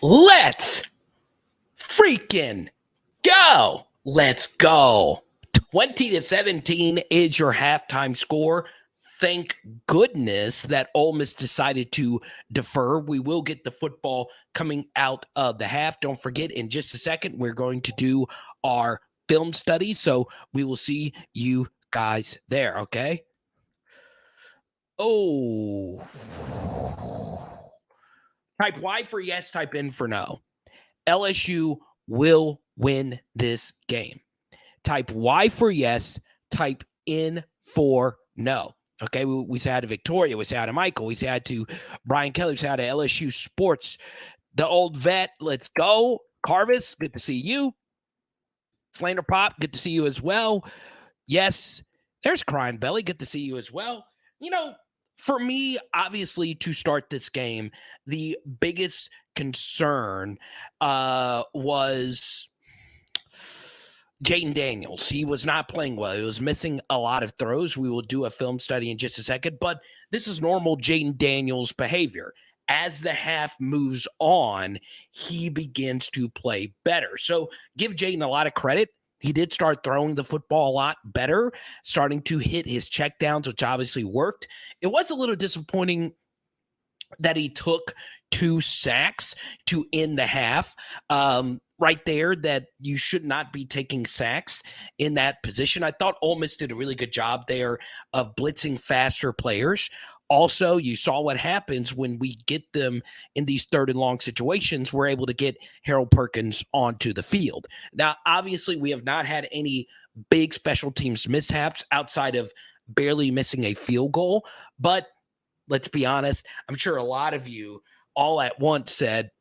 Let's freaking go. Let's go. 20-17 is your halftime score. Thank goodness that Ole Miss decided to defer. We will get the football coming out of the half. Don't forget, in just a second, we're going to do our film study. So we will see you guys there, okay? Oh. Type Y for yes, type N for no. LSU will win this game. Type Y for yes, type N for no. Okay, we say hi to Victoria, we say hi to Michael, we say hi to Brian Kelly, we say hi to LSU Sports, the old vet. Let's go. Carvis, good to see you. Slander Pop, good to see you as well. Yes, there's Crying Belly, good to see you as well. You know, for me, obviously, to start this game, the biggest concern was Jayden Daniels. He was not playing well. He was missing a lot of throws. We will do a film study in just a second, but this is normal Jayden Daniels behavior. As the half moves on, he begins to play better. So give Jayden a lot of credit. He did start throwing the football a lot better, starting to hit his checkdowns, which obviously worked. It was a little disappointing that he took 2 sacks to end the half. Right there, that you should not be taking sacks in that position. I thought Ole Miss did a really good job there of blitzing faster players. Also, you saw what happens when we get them in these 3rd and long situations. We're able to get Harold Perkins onto the field. Now, obviously, we have not had any big special teams mishaps outside of barely missing a field goal. But let's be honest, I'm sure a lot of you all at once said,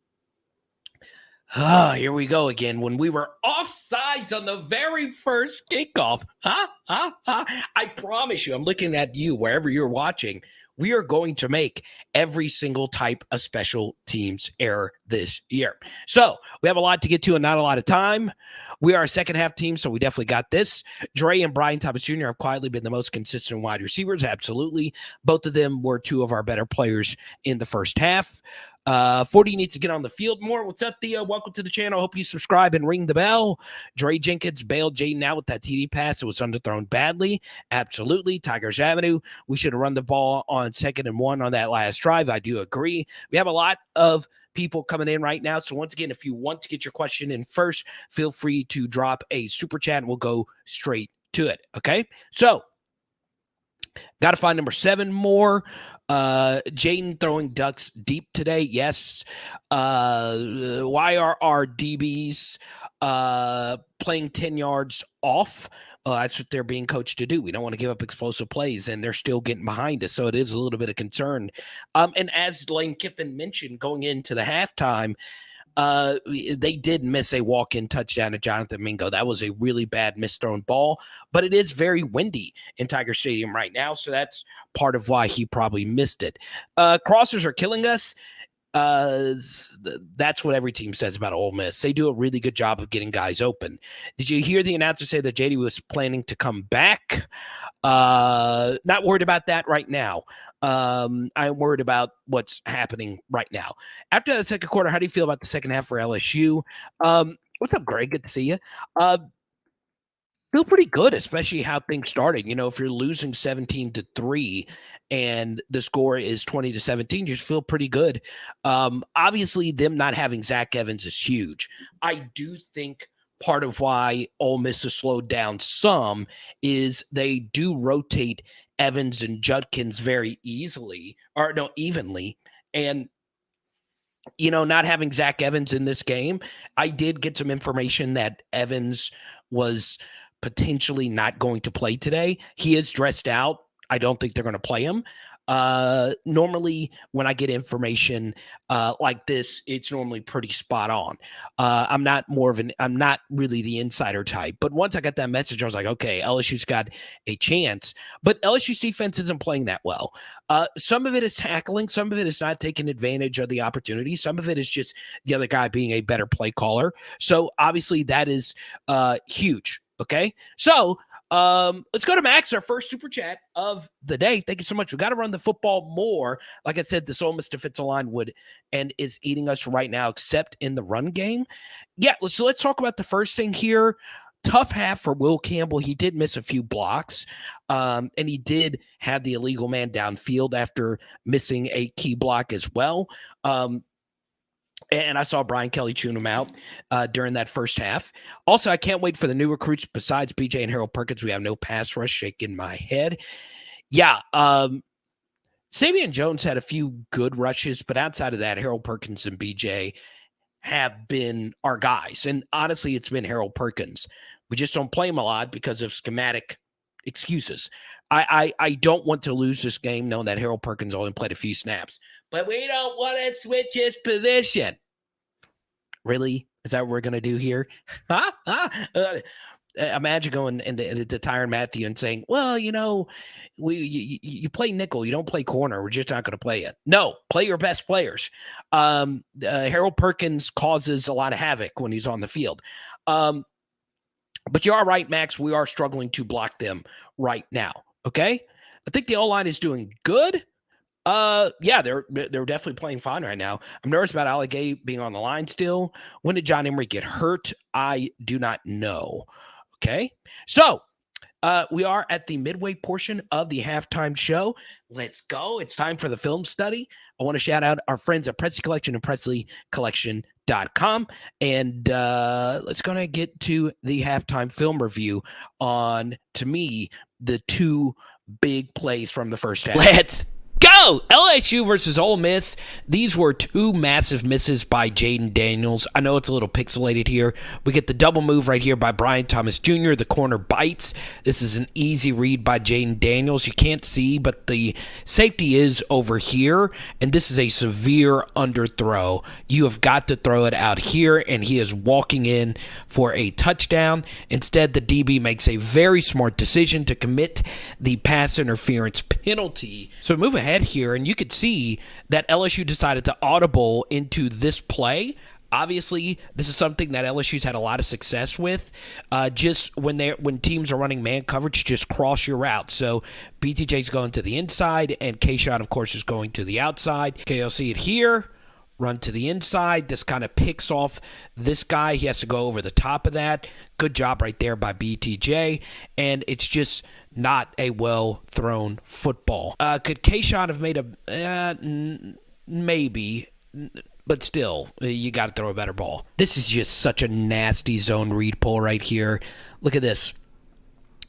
here we go again. When we were offsides on the very first kickoff. I promise you, I'm looking at you wherever you're watching. We are going to make every single type of special teams error this year. So we have a lot to get to and not a lot of time. We are a second half team, so we definitely got this. Dre and Brian Thomas Jr. have quietly been the most consistent wide receivers. Absolutely. Both of them were 2 of our better players in the first half. 40 needs to get on the field more. What's up, Theo? Welcome to the channel. Hope you subscribe and ring the bell. Dre Jenkins bailed Jayden out with that TD pass. It was underthrown badly. Absolutely. Tigers Avenue. We should have run the ball on 2nd and 1 on that last drive. I do agree. We have a lot of people coming in right now. So once again, if you want to get your question in first, feel free to drop a super chat and we'll go straight to it. Okay. So got to find number 7 more. Jayden throwing ducks deep today. Yes. Why are our DBs playing 10 yards off? That's what they're being coached to do. We don't want to give up explosive plays, and they're still getting behind us. So it is a little bit of concern. And as Lane Kiffin mentioned going into the halftime, they did miss a walk-in touchdown to Jonathan Mingo. That was a really bad misthrown ball, but it is very windy in Tiger Stadium right now, so that's part of why he probably missed it. Crossers are killing us. That's what every team says about Ole Miss. They do a really good job of getting guys open. Did you hear the announcer say that JD was planning to come back? Not worried about that right now. I'm worried about what's happening right now. After the second quarter, how do you feel about the second half for LSU? What's up, Greg? Good to see you. Feel pretty good, especially how things started. You know, if you're losing 17-3 and the score is 20-17, you just feel pretty good. Obviously, them not having Zach Evans is huge. I do think part of why Ole Miss has slowed down some is they do rotate Evans and Judkins very evenly. And you know, not having Zach Evans in this game, I did get some information that Evans was potentially not going to play today. He is dressed out. I don't think they're going to play him. Normally when I get information like this, it's normally pretty spot on. I'm not really the insider type, but once I got that message, I was like, okay, LSU's got a chance, but LSU's defense isn't playing that well. Some of it is tackling. Some of it is not taking advantage of the opportunity. Some of it is just the other guy being a better play caller. So obviously that is huge. Okay. So Let's go to Max, our first super chat of the day. Thank you so much. We got to run the football more. Like I said, this Ole Miss defensive line would and is eating us right now, except in the run game. Yeah, so let's talk about the first thing here. Tough half for Will Campbell. He did miss a few blocks, and he did have the illegal man downfield after missing a key block as well. And I saw Brian Kelly tune him out during that first half. Also, I can't wait for the new recruits besides BJ and Harold Perkins. We have no pass rush. Shaking my head. Yeah, Savion Jones had a few good rushes, but outside of that, Harold Perkins and BJ have been our guys. And honestly, it's been Harold Perkins. We just don't play him a lot because of schematic excuses. I don't want to lose this game knowing that Harold Perkins only played a few snaps. But we don't want to switch his position. Really? Is that what we're going to do here? Imagine going into Tyrann Mathieu and saying, well, you play nickel. You don't play corner. We're just not going to play it. No, play your best players. Harold Perkins causes a lot of havoc when he's on the field. But you are right, Max. We are struggling to block them right now. Okay? I think the O-line is doing good. Yeah, they're definitely playing fine right now. I'm nervous about Ali Gay being on the line still. When did John Emery get hurt? I do not know. Okay, so we are at the midway portion of the halftime show. Let's go. It's time for the film study. I want to shout out our friends at Presley Collection and PresleyCollection.com. And let's go and get to the halftime film review on, to me, the two big plays from the first half. Let's go! LSU versus Ole Miss. These were two massive misses by JAYDEN Daniels. I know it's a little pixelated here. We get the double move right here by Brian Thomas Jr. The corner bites. This is an easy read by JAYDEN Daniels. You can't see, but the safety is over here, and this is a severe underthrow. You have got to throw it out here, and he is walking in for a touchdown. Instead, the DB makes a very smart decision to commit the pass interference penalty. So move ahead here, and you could see that LSU decided to audible into this play. Obviously, this is something that LSU's had a lot of success with. Just when teams are running man coverage, just cross your route. So BTJ's going to the inside, and Kayshawn, of course, is going to the outside. Okay, you'll see it here. Run to the inside. This kind of picks off this guy. He has to go over the top of that. Good job right there by BTJ. And it's just not a well-thrown football. Could Kayshawn have made a... maybe, but still, you got to throw a better ball. This is just such a nasty zone read pull right here. Look at this.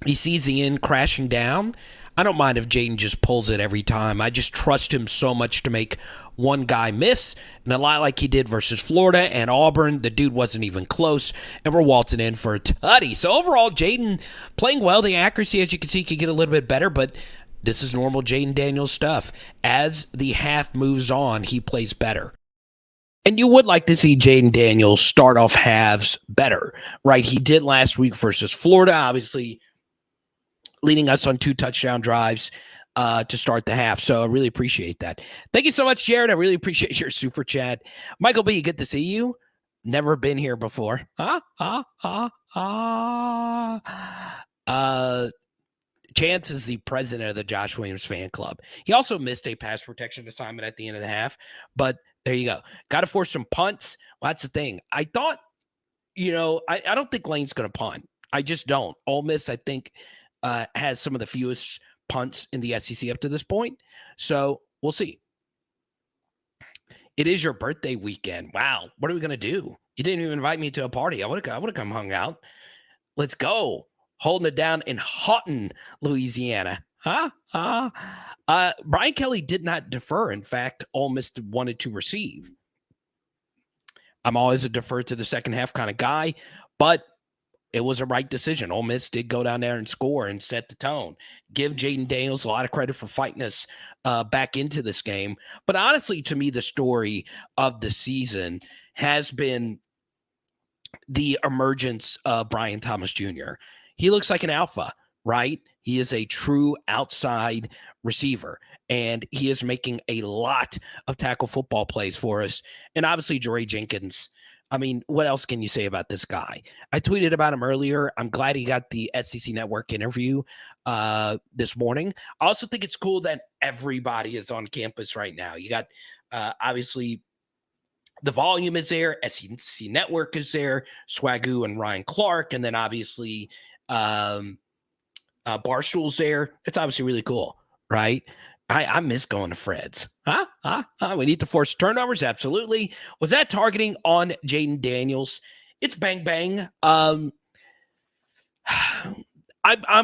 He sees the end crashing down. I don't mind if JAYDEN just pulls it every time. I just trust him so much to make one guy miss, and a lot like he did versus Florida and Auburn. The dude wasn't even close, and we're waltzing in for a tutty. So overall, JAYDEN playing well. The accuracy, as you can see, could get a little bit better, but this is normal JAYDEN Daniels stuff. As the half moves on, he plays better. And you would like to see JAYDEN Daniels start off halves better, right? He did last week versus Florida, obviously leading us on 2 touchdown drives to start the half. So I really appreciate that. Thank you so much, Jared. I really appreciate your super chat. Michael B., good to see you. Never been here before. Chance is the president of the Josh Williams fan club. He also missed a pass protection assignment at the end of the half, but there you go. Got to force some punts. Well, that's the thing. I thought, I don't think Lane's going to punt. I just don't. Ole Miss, I think, has some of the fewest punts in the SEC up to this point. So we'll see. It is your birthday weekend. Wow. What are we going to do? You didn't even invite me to a party. I would have come hung out. Let's go. Holding it down in Houghton, Louisiana. Brian Kelly did not defer. In fact, Ole Miss wanted to receive. I'm always a defer to the second half kind of guy, but it was a right decision. Ole Miss did go down there and score and set the tone. Give JAYDEN Daniels a lot of credit for fighting us back into this game. But honestly, to me, the story of the season has been the emergence of Brian Thomas Jr. He looks like an alpha, right? He is a true outside receiver, and he is making a lot of tackle football plays for us. And obviously, Jeray Jenkins I mean, what else can you say about this guy? I tweeted about him earlier. I'm glad he got the SEC Network interview this morning. I also think it's cool that everybody is on campus right now. You got obviously the volume is there, SEC Network is there, Swagoo and Ryan Clark, and then obviously Barstool's there. It's obviously really cool, right? I miss going to Fred's. We need to force turnovers. Absolutely. Was that targeting on Jayden Daniels? It's bang bang. I'm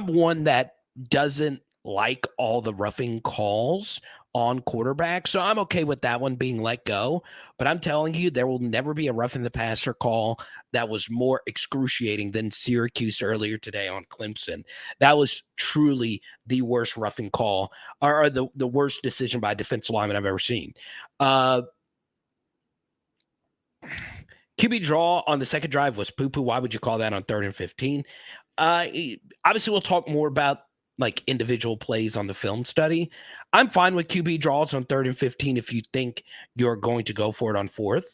one that doesn't like all the roughing calls on quarterback, so I'm okay with that one being let go. But I'm telling you, there will never be a roughing the passer call that was more excruciating than Syracuse earlier today on Clemson. That was truly the worst roughing call, or the worst decision by a defensive lineman I've ever seen. QB draw on the second drive was poo-poo. Why would you call that on 3rd and 15? Obviously, we'll talk more about like individual plays on the film study. I'm fine with QB draws on 3rd and 15 if you think you're going to go for it on 4th.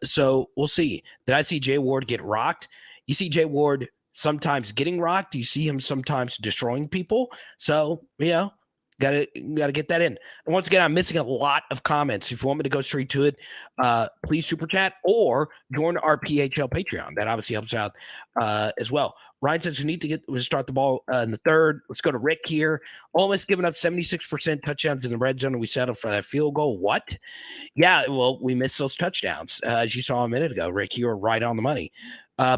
So we'll see. Did I see Jay Ward get rocked? You see Jay Ward sometimes getting rocked. You see him sometimes destroying people. So, Gotta get that in. And once again, I'm missing a lot of comments. If you want me to go straight to it, please super chat or join our PHL Patreon. That obviously helps out as well. Ryan says we need to start the ball in the 3rd. Let's go to Rick here. Almost giving up 76% touchdowns in the red zone, and we settled for that field goal. What? Yeah, well, we missed those touchdowns. As you saw a minute ago, Rick, you were right on the money.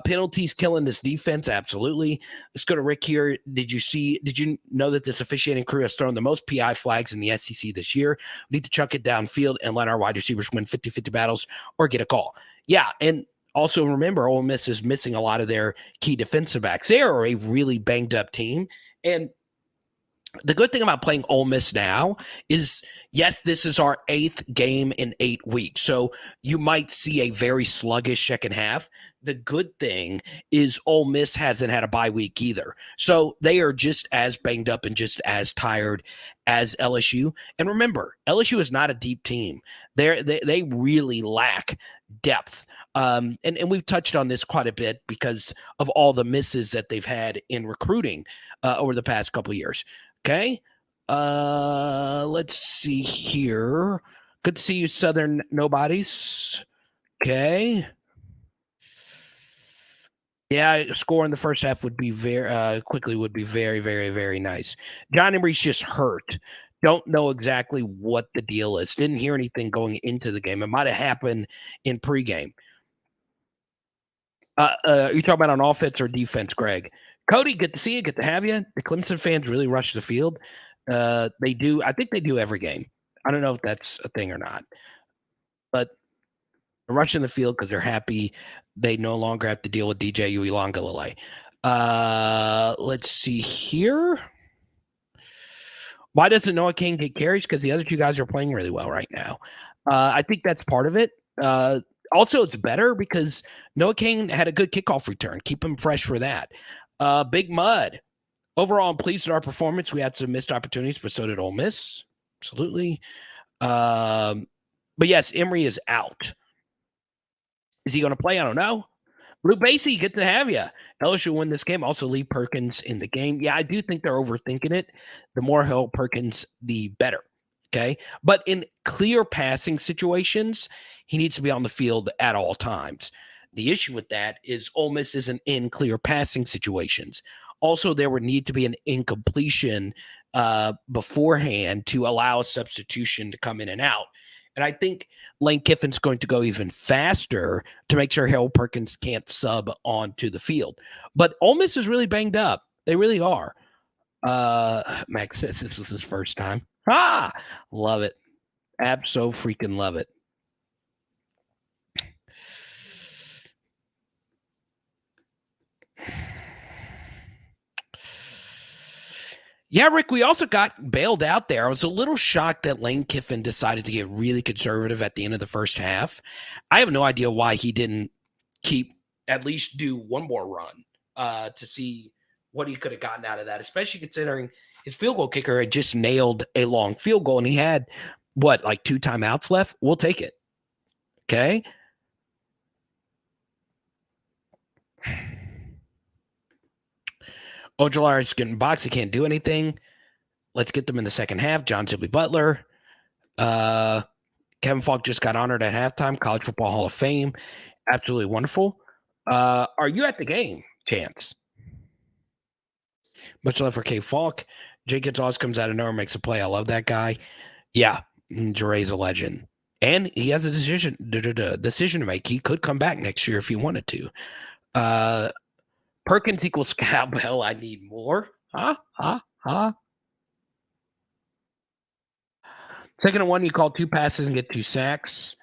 Penalties killing this defense, absolutely. Let's go to Rick here. Did you know that this officiating crew has thrown the most PI flags in the SEC this year? We need to chuck it downfield and let our wide receivers win 50-50 battles or get a call. Yeah, and also remember, Ole Miss is missing a lot of their key defensive backs. They are a really banged-up team, and the good thing about playing Ole Miss now is, yes, this is our 8th game in 8 weeks. So you might see a very sluggish second half. The good thing is Ole Miss hasn't had a bye week either. So they are just as banged up and just as tired as LSU. And remember, LSU is not a deep team. They really lack depth. And we've touched on this quite a bit because of all the misses that they've had in recruiting over the past couple of years. Okay. Let's see here. Good to see you, Southern Nobodies. Okay. Yeah, score in the first half would be very very, very, very nice. John Emery's just hurt. Don't know exactly what the deal is. Didn't hear anything going into the game. It might have happened in pregame. You talking about on offense or defense, Greg? Cody, good to see you. Good to have you. The Clemson fans really rush the field. They do. I think they do every game. I don't know if that's a thing or not. But they're rushing the field because they're happy they no longer have to deal with DJ Uiagalelei. Let's see here. Why doesn't Noah King get carries? Because the other two guys are playing really well right now. I think that's part of it. Also, it's better because Noah King had a good kickoff return. Keep him fresh for that. Big Mud. Overall, I'm pleased with our performance. We had some missed opportunities, but so did Ole Miss. Absolutely. But yes, Emery is out. Is he going to play? I don't know. Blue Basie, good to have you. LSU win this game. Also, Lee Perkins in the game. Yeah, I do think they're overthinking it. The more help Perkins, the better. Okay. But in clear passing situations, he needs to be on the field at all times. The issue with that is Ole Miss isn't in clear passing situations. Also, there would need to be an incompletion beforehand to allow a substitution to come in and out. And I think Lane Kiffin's going to go even faster to make sure Harold Perkins can't sub onto the field. But Ole Miss is really banged up. They really are. Max says this was his first time. Love it. Abso-freaking love it. Yeah, Rick, we also got bailed out there. I was a little shocked that Lane Kiffin decided to get really conservative at the end of the first half. I have no idea why he didn't at least do one more run to see what he could have gotten out of that, especially considering his field goal kicker had just nailed a long field goal and he had, like 2 timeouts left? We'll take it. Okay? Ojolari's getting boxed. He can't do anything. Let's get them in the second half. John Sibley Butler. Kevin Falk just got honored at halftime. College Football Hall of Fame. Absolutely wonderful. Are you at the game, Chance? Much love for K Falk. Jake Gonzalez comes out of nowhere, makes a play. I love that guy. Yeah, Jaray's a legend. And he has a decision to make. He could come back next year if he wanted to. Perkins equals cowbell. I need more. Second and 1, you call 2 passes and get 2 sacks.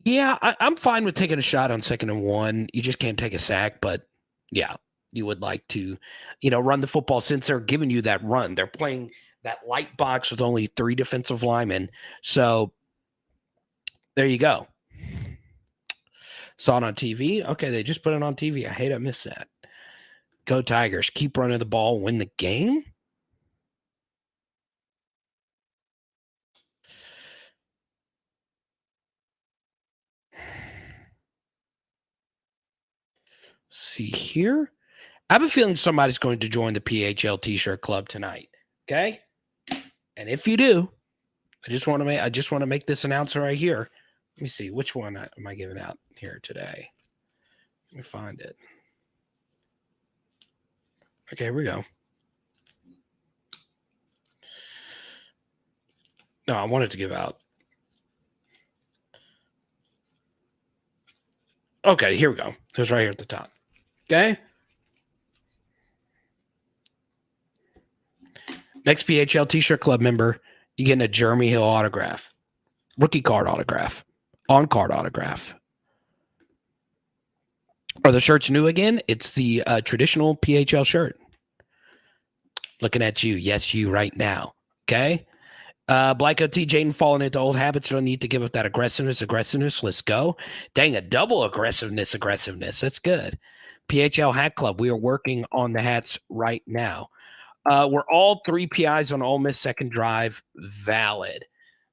Yeah, I'm fine with taking a shot on 2nd and 1. You just can't take a sack, but yeah, you would like to, run the football since they're giving you that run. They're playing that light box with only 3 defensive linemen. So there you go. Saw it on TV. Okay, they just put it on TV. I hate I missed that. Go Tigers. Keep running the ball. Win the game. See here. I have a feeling somebody's going to join the PHL T-shirt club tonight. Okay, and if you do, I just want to make this announcement right here. Let me see which one am I giving out here today. Let me find it. Okay, here we go. No, I wanted to give out. Okay, here we go. It was right here at the top. Okay. Next PHL T-shirt club member, you getting a Jeremy Hill autograph, rookie card autograph, on-card autograph. Are the shirts new again? It's the traditional PHL shirt. Looking at you. Yes, you right now. Okay. Black OT, Jayden falling into old habits. Don't need to give up that aggressiveness. Let's go. Dang, a double aggressiveness. That's good. PHL Hat Club. We are working on the hats right now. We're all 3 PIs on Ole Miss second drive valid.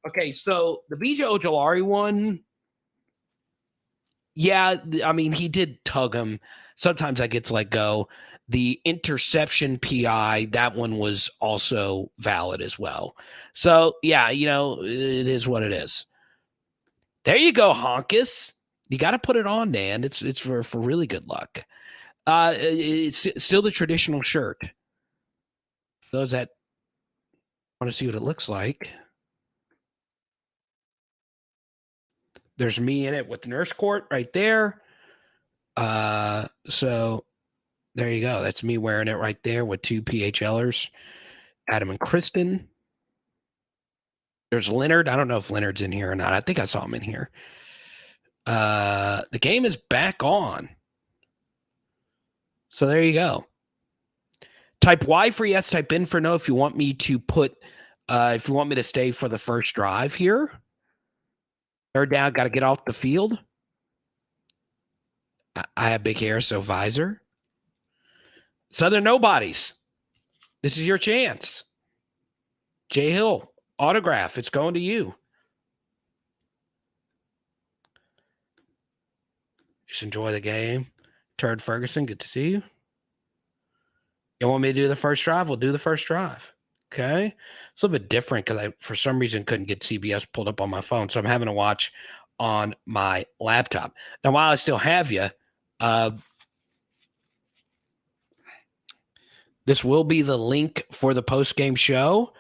Okay, so the BJ Ojolari one, yeah, I mean, he did tug him. Sometimes that gets let go. The interception PI, that one was also valid as well. So, yeah, it is what it is. There you go, Honkus. You got to put it on, Dan. It's for really good luck. It's still the traditional shirt. For those that want to see what it looks like. There's me in it with the nurse court right there. So there you go. That's me wearing it right there with 2 PHLers, Adam and Kristen. There's Leonard. I don't know if Leonard's in here or not. I think I saw him in here. The game is back on. So there you go. Type Y for yes, type in for no if you want me to if you want me to stay for the first drive here. Third down, got to get off the field. I have big hair, so visor. Southern Nobodies. This is your chance. Jay Hill, autograph. It's going to you. Just enjoy the game. Turd Ferguson, good to see you. You want me to do the first drive? We'll do the first drive. Okay. It's a little bit different because I, for some reason, couldn't get CBS pulled up on my phone. So I'm having to watch on my laptop. Now, while I still have you, this will be the link for the post-game show.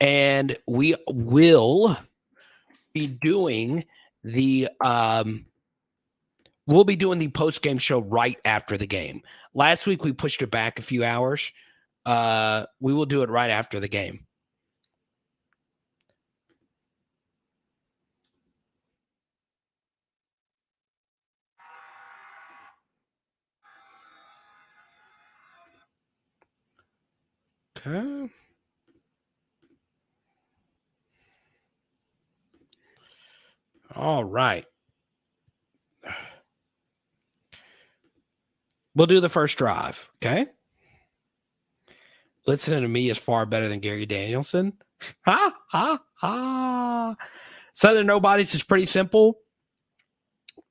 And we will be doing the post-game show right after the game. Last week, we pushed it back a few hours. We will do it right after the game. Okay. All right. We'll do the first drive. Okay. Listening to me is far better than Gary Danielson. Southern Nobodies is pretty simple.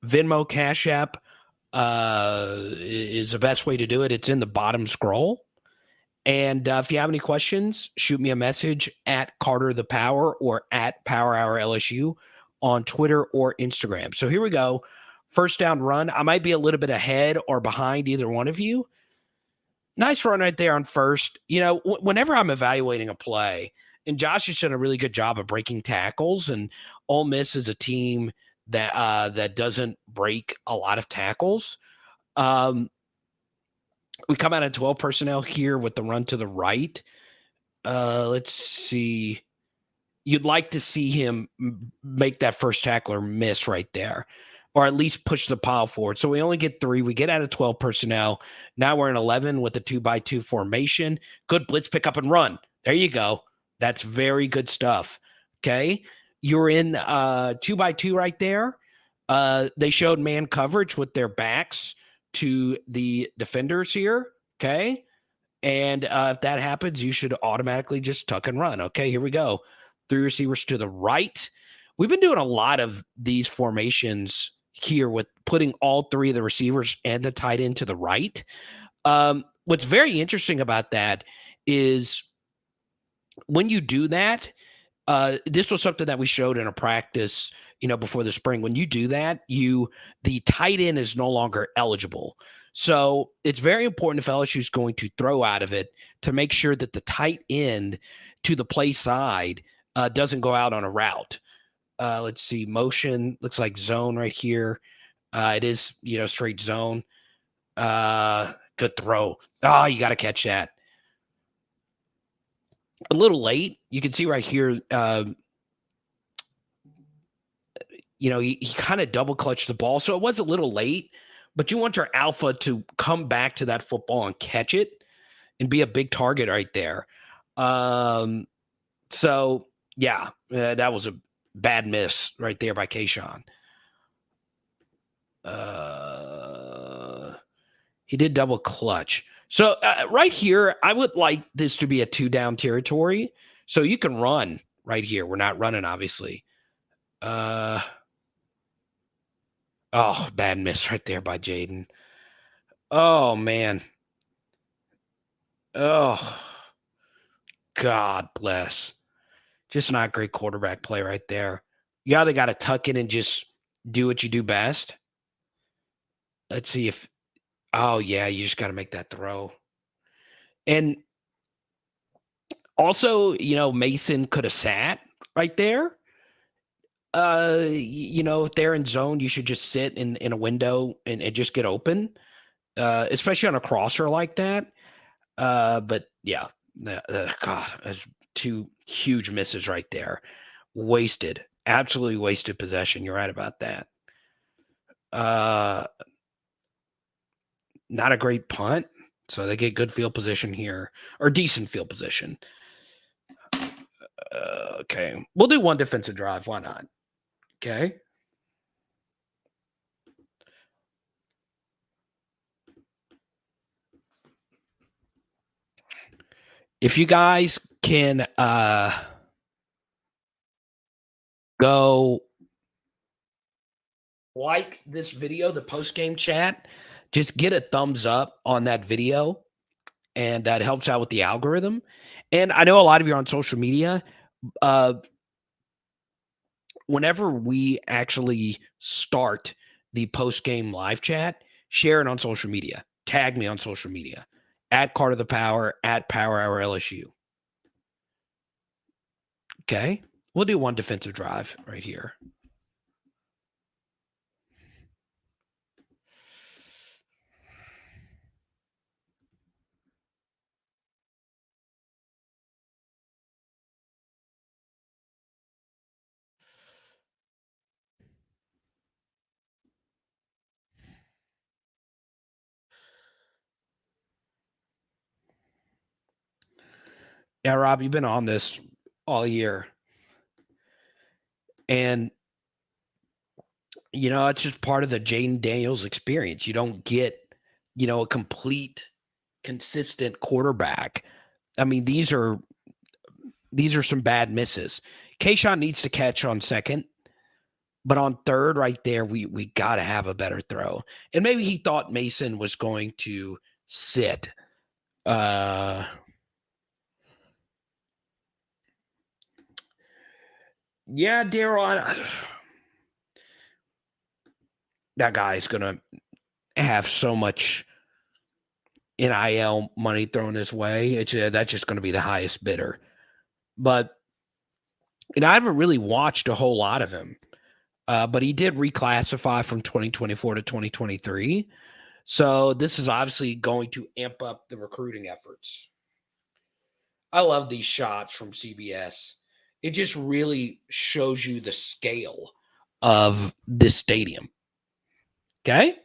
Venmo, Cash App, is the best way to do it. It's in the bottom scroll. And if you have any questions, shoot me a message at Carter the Power or at Power Hour LSU on Twitter or Instagram. So here we go. First down run. I might be a little bit ahead or behind either one of you. Nice run right there on first. You know, whenever I'm evaluating a play, and Josh has done a really good job of breaking tackles, and Ole Miss is a team that doesn't break a lot of tackles. We come out of 12 personnel here with the run to the right. Let's see. You'd like to see him make that first tackler miss right there, or at least push the pile forward. So we only get 3. We get out of 12 personnel. Now we're in 11 with the 2-by-2 formation. Good blitz, pick up and run. There you go. That's very good stuff. Okay. You're in 2-by-2 right there. They showed man coverage with their backs to the defenders here. Okay. And if that happens, you should automatically just tuck and run. Okay, here we go. 3 receivers to the right. We've been doing a lot of these formations here with putting all 3 of the receivers and the tight end to the right. What's very interesting about that is when you do that, this was something that we showed in a practice, before the spring. When you do that, the tight end is no longer eligible. So it's very important if LSU is going to throw out of it to make sure that the tight end to the play side doesn't go out on a route. Let's see, motion looks like zone right here. It is, straight zone. Good throw. Oh, you got to catch that. A little late. You can see right here, he kind of double clutched the ball. So it was a little late, but you want your alpha to come back to that football and catch it and be a big target right there. So, yeah, that was a bad miss right there by Kayshawn. He did double clutch. So right here, I would like this to be a 2-down territory. So you can run right here. We're not running, obviously. Oh, bad miss right there by JAYDEN. Oh, man. Oh, God bless. Just not great quarterback play right there. You either got to tuck in and just do what you do best. Let's see if – oh, yeah, you just got to make that throw. And also, Mason could have sat right there. If they're in zone, you should just sit in a window and just get open, especially on a crosser like that. But yeah, God, that's 2 huge misses right there. Wasted, absolutely wasted possession. You're right about that. Not a great punt. So they get good field position here, or decent field position. Okay. We'll do 1 defensive drive. Why not? Okay. If you guys can go like this video, the post-game chat, just get a thumbs up on that video, and that helps out with the algorithm. And I know a lot of you are on social media. Whenever we actually start the post-game live chat, share it on social media. Tag me on social media at Carter the Power, at Power Hour LSU. Okay. We'll do 1 defensive drive right here. Yeah, Rob, you've been on this all year. And, it's just part of the Jayden Daniels experience. You don't get, a complete, consistent quarterback. I mean, these are some bad misses. Kayshawn needs to catch on second. But on third right there, we got to have a better throw. And maybe he thought Mason was going to sit. Yeah, Daryl, that guy's going to have so much NIL money thrown his way. That's just going to be the highest bidder. But I haven't really watched a whole lot of him. But he did reclassify from 2024 to 2023. So this is obviously going to amp up the recruiting efforts. I love these shots from CBS. It just really shows you the scale of this stadium. Okay?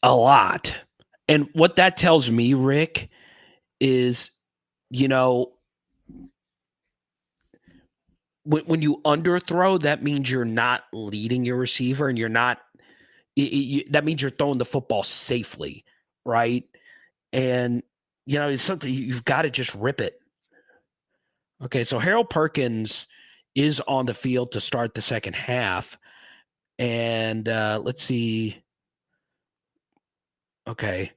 A lot. And what that tells me, Rick, is, when you underthrow, that means you're not leading your receiver and you're not that means you're throwing the football safely, right? And it's something you've got to just rip it. Okay, so Harold Perkins is on the field to start the second half, and let's see. Okay,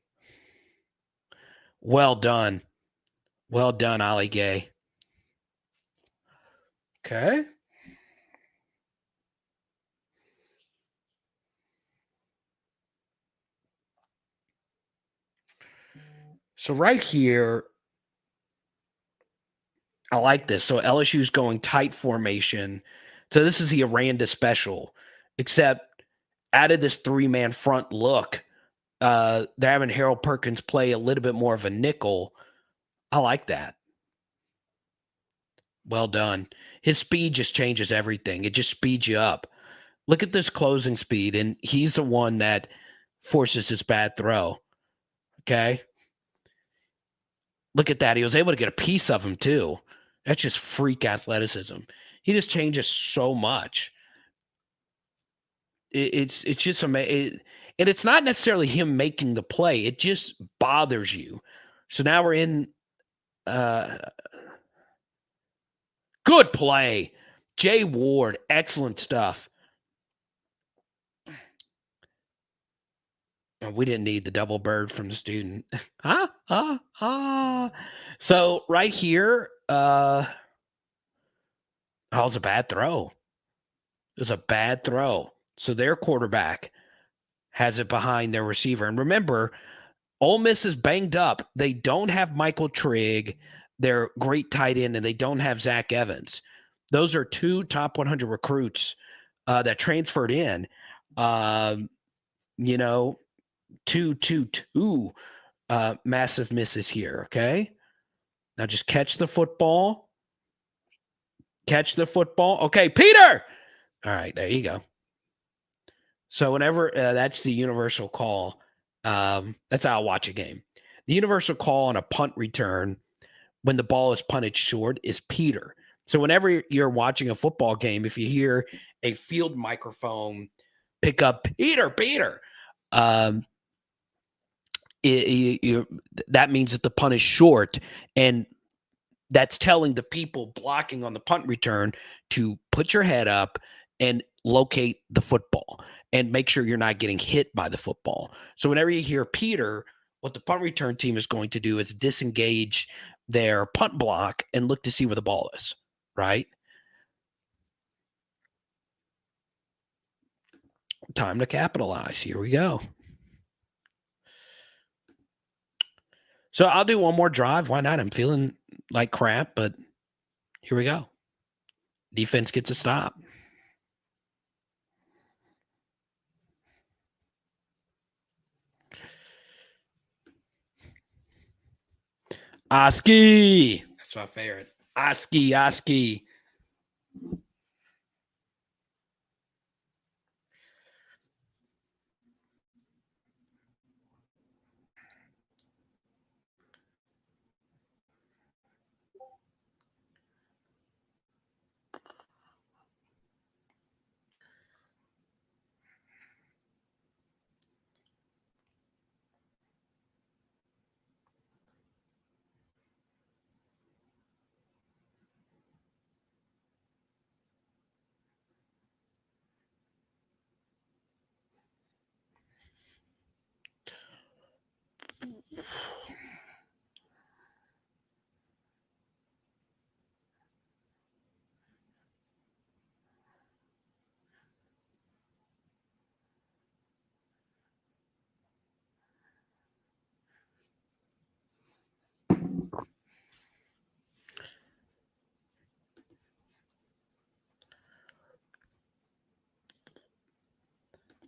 well done, Ali Gay. Okay. So right here, I like this. So LSU's going tight formation. So this is the Aranda special, except added this 3-man front look. They're having Harold Perkins play a little bit more of a nickel. I like that. Well done. His speed just changes everything. It just speeds you up. Look at this closing speed, and he's the one that forces his bad throw. Okay. Look at that. He was able to get a piece of him, too. That's just freak athleticism. He just changes so much. It's just amazing. And it's not necessarily him making the play. It just bothers you. So now we're in good play. Jay Ward, excellent stuff. We didn't need the double bird from the student. So right here, that was a bad throw. It was a bad throw. So their quarterback has it behind their receiver. And remember, Ole Miss is banged up. They don't have Michael Trigg, their great tight end, and they don't have Zach Evans. Those are 2 top 100 recruits that transferred in. Two massive misses here. Okay. Now just catch the football. Catch the football. Okay, Peter. All right, there you go. So whenever that's the universal call, that's how I watch a game. The universal call on a punt return when the ball is punted short is Peter. So whenever you're watching a football game, if you hear a field microphone pick up Peter, that means that the punt is short, and that's telling the people blocking on the punt return to put your head up and locate the football and make sure you're not getting hit by the football. So whenever you hear Peter, what the punt return team is going to do is disengage their punt block and look to see where the ball is, right? Time to capitalize. Here we go. So I'll do one more drive. Why not? I'm feeling like crap, but here we go. Defense gets a stop. Oski. That's my favorite. Oski.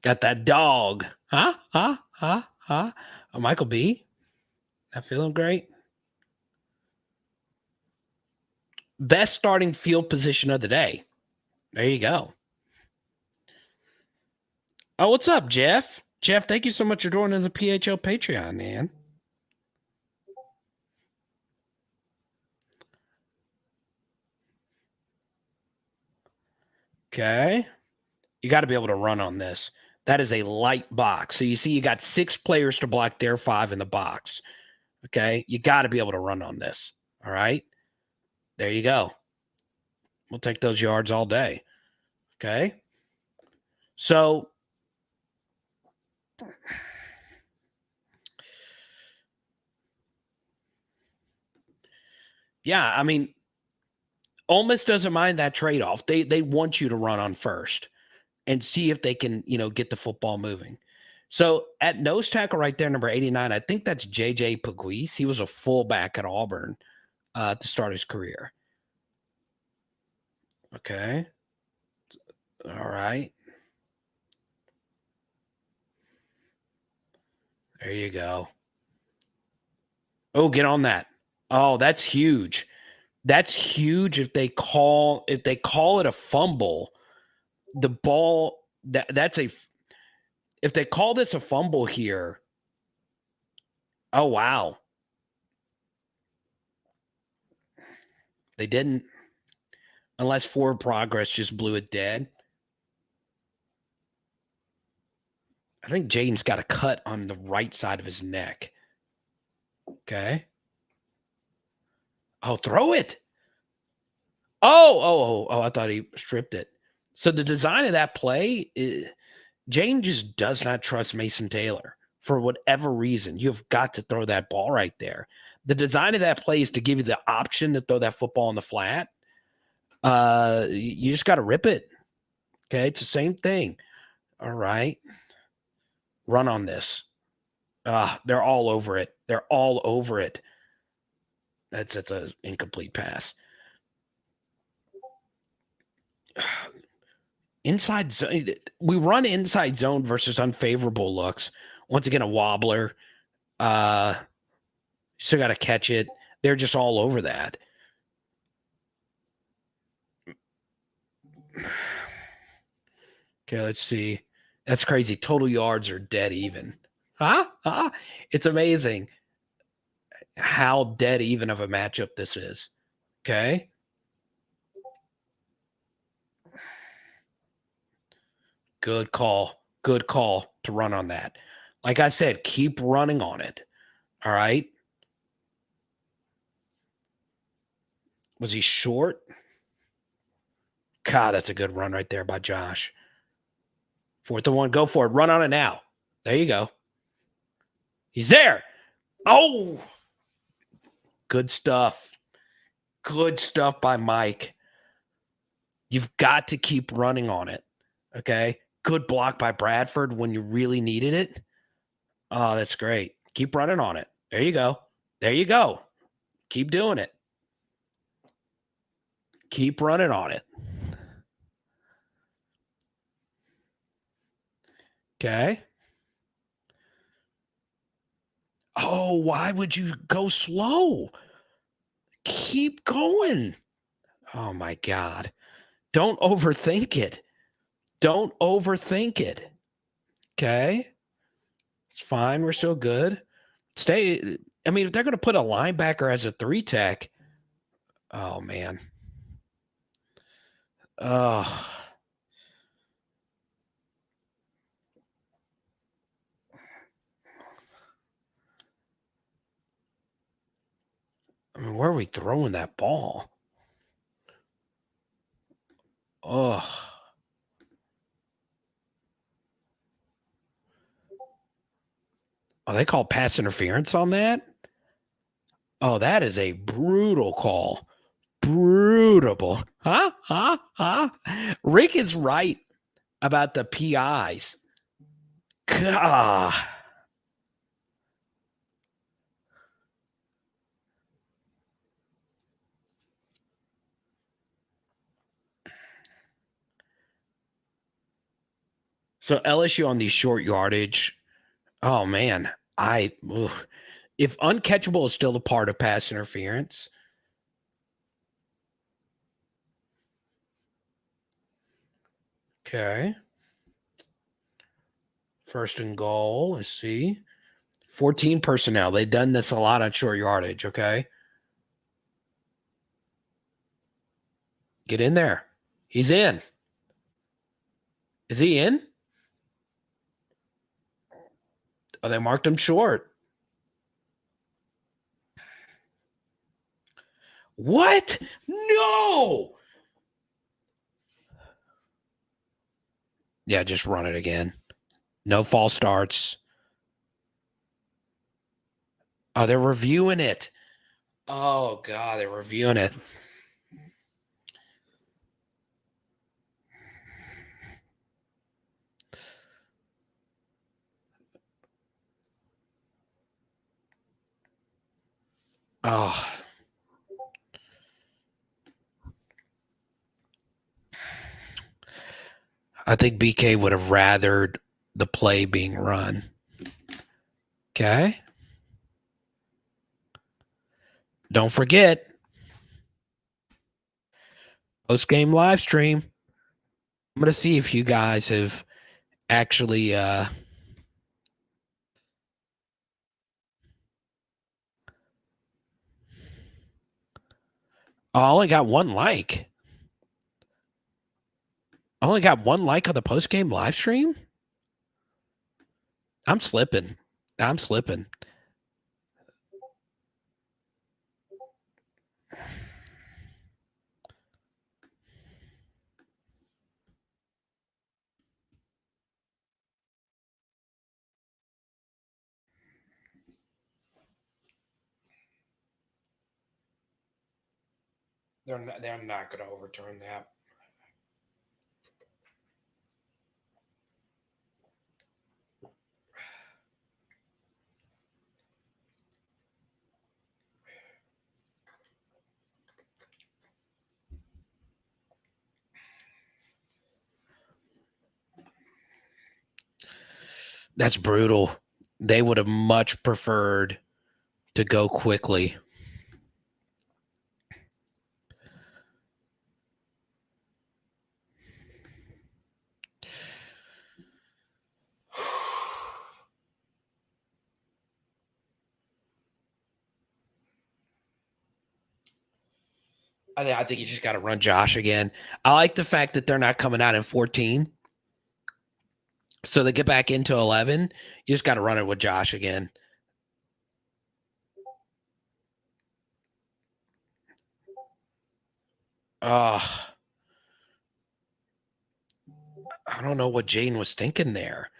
Got that dog. Huh? Huh? Huh? Huh? Oh, Michael B. Not feeling great. Best starting field position of the day. There you go. Oh, what's up, Jeff? Jeff, thank you so much for joining the PHL Patreon, man. Okay. You got to be able to run on this. That is a light box. So you see, you got 6 players to block their 5 in the box. Okay. You got to be able to run on this. All right. There you go. We'll take those yards all day. Okay. So, yeah, I mean, Ole Miss doesn't mind that trade-off. They want you to run on first and see if they can, get the football moving. So at nose tackle right there, number 89, I think that's JJ Pegues. He was a fullback at Auburn to start his career. Okay. All right. There you go. Oh, get on that. Oh, that's huge. That's huge if they call it a fumble. The ball that's a if they call this a fumble here. Oh, wow. They didn't, unless forward progress just blew it dead. I think Jayden's got a cut on the right side of his neck. Okay. Oh, throw it. Oh, I thought he stripped it. So the design of that play, Jayden just does not trust Mason Taylor for whatever reason. You've got to throw that ball right there. The design of that play is to give you the option to throw that football in the flat. You just got to rip it. Okay. It's the same thing. All right. Run on this. They're all over it. They're all over it. That's an incomplete pass. Inside zone. We run inside zone versus unfavorable looks. Once again, a wobbler. Still got to catch it. They're just all over that. Okay, let's see. That's crazy. Total yards are dead even. It's amazing how dead even of a matchup this is. Okay. Good call. Good call to run on that. Like I said, keep running on it. All right. Was he short? God, that's a good run right there by Josh. 4th and 1. Go for it. Run on it now. There you go. He's there. Oh, good stuff. Good stuff by Mike. You've got to keep running on it. Okay. Good block by Bradford when you really needed it. Oh, that's great. Keep running on it. There you go. There you go. Keep doing it. Keep running on it. Okay. Oh, why would you go slow? Keep going. Oh, my God. Don't overthink it. Don't overthink it. Okay. It's fine. We're still good. Stay. I mean, if they're going to put a linebacker as a 3 tech, oh, man. Oh. I mean, where are we throwing that ball? Oh. Oh, they call pass interference on that? Oh, that is a brutal call. Brutal. Huh? Rick is right about the PIs. God. So LSU on these short yardage. Oh man, if uncatchable is still a part of pass interference. Okay. First and goal. Let's see. 14 personnel. They've done this a lot on short yardage. Okay. Get in there. He's in. Is he in? Oh, they marked him short. What? No. Yeah, just run it again. No false starts. Oh, they're reviewing it. Oh, God, they're reviewing it. Oh. I think BK would have rathered the play being run. Okay. Don't forget, post-game live stream. I'm going to see if you guys have actually I only got one like. I only got one like on the post-game live stream. I'm slipping. They're not going to overturn that. That's brutal. They would have much preferred to go quickly. I think you just got to run Josh again. I like the fact that they're not coming out in 14. So they get back into 11. You just got to run it with Josh again. I don't know what Jayden was thinking there.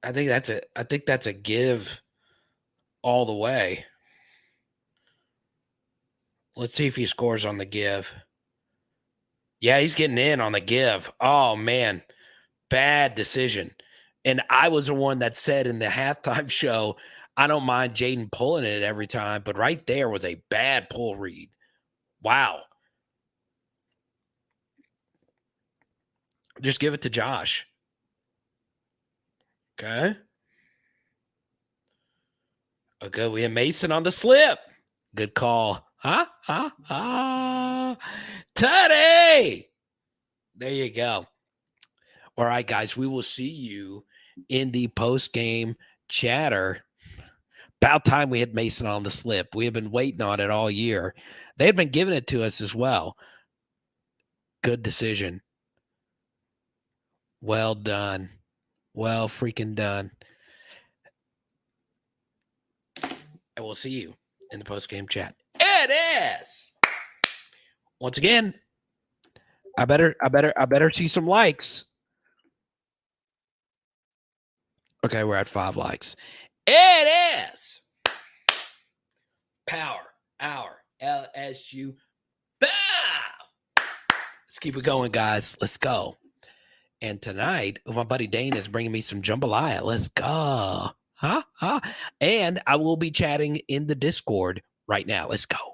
I think that's a give all the way. Let's see if he scores on the give. Yeah, he's getting in on the give. Oh, man. Bad decision. And I was the one that said in the halftime show, I don't mind Jayden pulling it every time, but right there was a bad pull read. Wow. Just give it to Josh. Okay. Okay, we have Mason on the slip. Good call. Tutty! There you go. All right, guys, we will see you in the post-game chatter. About time we had Mason on the slip. We have been waiting on it all year. They had been giving it to us as well. Good decision. Well done. Well freaking done. And we'll see you in the post-game chat. It is. Once again, I better see some likes. Okay, we're at 5 likes. It is Power Hour LSU. Bow! Let's keep it going, guys. Let's go. And tonight, my buddy Dane is bringing me some jambalaya. Let's go. And I will be chatting in the Discord right now. Let's go.